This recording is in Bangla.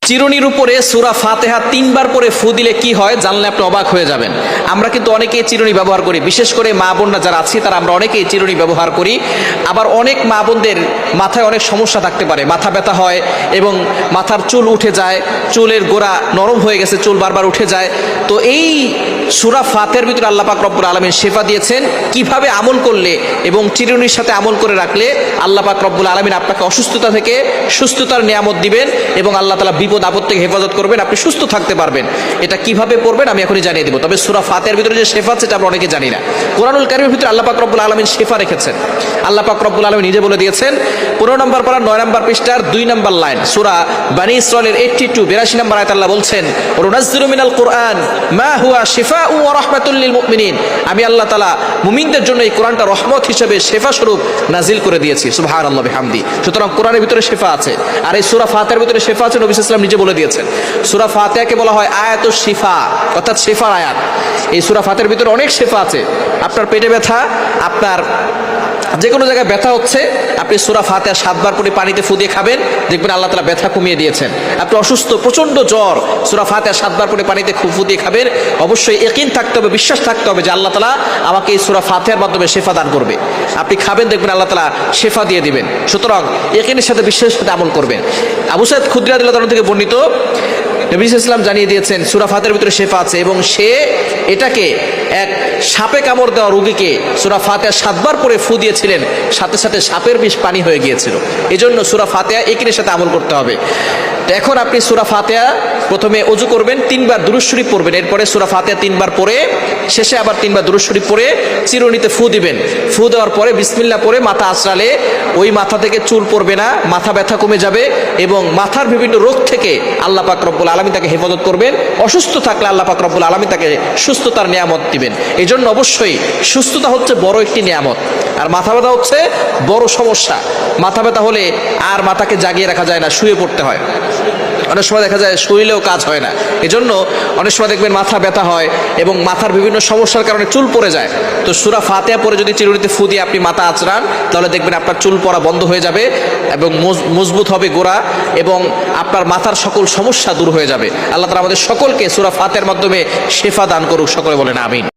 চিরুনির উপরে সূরা ফাতিহা 3 বার পরে ফু দিলে কি হয় জানলে আপনি অবাক হয়ে যাবেন। আমরা কিন্তু অনেকেই চিরুনি ব্যবহার করি, বিশেষ করে মা বোনরা যারা আছে তারা আমরা অনেকেই চিরুনি ব্যবহার করি। আবার অনেক মা বোনদের মাথায় অনেক সমস্যা থাকতে পারে, মাথা ব্যথা হয় এবং মাথার চুল উঠে যায়, চুলের গোড়া নরম হয়ে গেছে, চুল বারবার উঠে যায়। তো এই সূরা ফাতিহার ভিতরে আল্লাহ পাক রব্বুল আলামিন শিফা দিয়েছেন কিভাবে আমল করলে এবং চিরুনির সাথে আমল করে রাখলে আল্লাহ পাক রব্বুল আলামিন আপনাকে অসুস্থতা থেকে সুস্থতার নিয়ামত দিবেন এবং আল্লাহ তাআলা বিপদ আপদ থেকে হেফাজত করবেন, আপনি সুস্থ থাকতে পারবেন। এটা কিভাবে পড়বেন আমি এখনই জানিয়ে দেব। তবে সূরা ফাতিহার ভিতরে যে শিফা আছে এটা আমরা অনেকে জানি না। কোরআনুল কারীমের ভিতরে আল্লাহ পাক রব্বুল আলামিন শিফা রেখেছেন। আল্লাহ পাক রব্বুল আলামিন নিজে বলে দিয়েছেন 15 নম্বর পারা 9 নম্বর পৃষ্ঠার 2 নম্বর লাইন, সূরা বনী ইসরাঈলের 82 নম্বর আয়াতে আল্লাহ বলছেন ওয়ানুনাজ্জিলু মিনাল কুরআন মা হুয়া শিফাউ ওয়া রাহমাতুল লিল মুমিনিন। আমি আল্লাহ তাআলা মুমিনদের জন্য এই কোরআনটা রহমত হিসেবে শিফা স্বরূপ নাজিল করে দিয়েছি। সুবহানাল্লাহ বিহামদি। সুতরাং কোরআনের ভিতরে শিফা আছে, আর এই সূরা ফাতিহার ভিতরে শিফা আছে। নবী সাল্লাল্লাহু আলাইহি ওয়াসাল্লাম নিজে বলে দিয়েছেন। সূরা ফাতিহাকে বলা হয় আয়াতুশ শিফা, অর্থাৎ শিফার আয়াত। এই সূরা ফাতিহার ভিতরে অনেক শিফা আছে। আপনার পেটে ব্যথা, আপনার যে কোনো জায়গায় ব্যথা হচ্ছে, আপনি সূরা ফাতিহা 7 বার করে পানিতে ফু দিয়ে খাবেন, দেখবেন আল্লাহ তাআলা ব্যথা কমিয়ে দিয়েছেন। আপনি অসুস্থ, প্রচন্ড জ্বর, সূরা ফাতিহা 7 বার করে পানিতে ফু দিয়ে খাবেন। অবশ্যই ইয়াকিন থাকতে হবে, বিশ্বাস থাকতে হবে যে আল্লাহ তাআলা আমাকে এই সূরা ফাতিহার মাধ্যমে শিফা দান করবে। আপনি খাবেন, দেখবেন আল্লাহ তাআলা শিফা দিয়ে দিবেন। সুতরাং ইয়াকিনের সাথে বিশ্বাসের সাথে আমল করবেন। আবু সাঈদ খুদরী রাদিয়াল্লাহু তাআলা থেকে বর্ণিত, নবী সাল্লাল্লাহু আলাইহি ওয়াসাল্লাম জানিয়ে দিয়েছেন সূরা ফাতিহার ভিতরে শিফা আছে এবং সে এটাকে এক সাপে কামড় দেওয়া রোগীকে সূরা ফাতিহা 7 বার পরে ফু দিয়েছিলেন, সাথে সাথে সাপের বিষ পানি হয়ে গিয়েছিল। এজন্য সূরা ফাতিহা ইয়াকিনের সাথে আমল করতে হবে। তো এখন আপনি সূরা ফাতিহা প্রথমে ওযু করবেন, 3 বার দুরূদ শরীফ পড়বেন, এরপরে সূরা ফাতিহা 3 বার পড়ে শেষে আবার 3 বার দুরূদ শরীফ পড়ে চিরুনিতে ফু দিবেন। ফু দেওয়ার পরে বিসমিল্লাহ পড়ে মাথা আঁচড়ালে ওই মাথা থেকে চুল পড়বে না, মাথা ব্যথা কমে যাবে এবং মাথার বিভিন্ন রোগ থেকে আল্লাহ পাক রব্বুল আলামিন তাকে হেফাজত করবেন। অসুস্থ থাকলে আল্লাহ পাক রব্বুল আলামিন তাকে সুস্থতার নিয়ামত দিবেন। এই জন্য অবশ্যই সুস্থতা হচ্ছে বড় একটি নিয়ামত, আর মাথা ব্যথা হচ্ছে বড় সমস্যা। মাথা ব্যথা হলে আর মাথাকে জাগিয়ে রাখা যায় না, শুয়ে পড়তে হয়। অনেক সময় দেখা যায় শরীরেও কাজ হয় না। এজন্য অনেক সময় দেখবেন মাথা ব্যথা হয় এবং মাথার বিভিন্ন সমস্যার কারণে চুল পড়ে যায়। তো সূরা ফাতিহা পড়ে যদি চিরুনিতে ফু দিয়ে আপনি মাথা আঁচড়ান, তাহলে দেখবেন আপনার চুল পড়া বন্ধ হয়ে যাবে এবং মজবুত হবে গোড়া এবং আপনার মাথার সকল সমস্যা দূর হয়ে যাবে। আল্লাহ তাআলা আমাদের সকলকে সূরা ফাতিহার মাধ্যমে শিফা দান করুক। সকলে বলেন আমিন।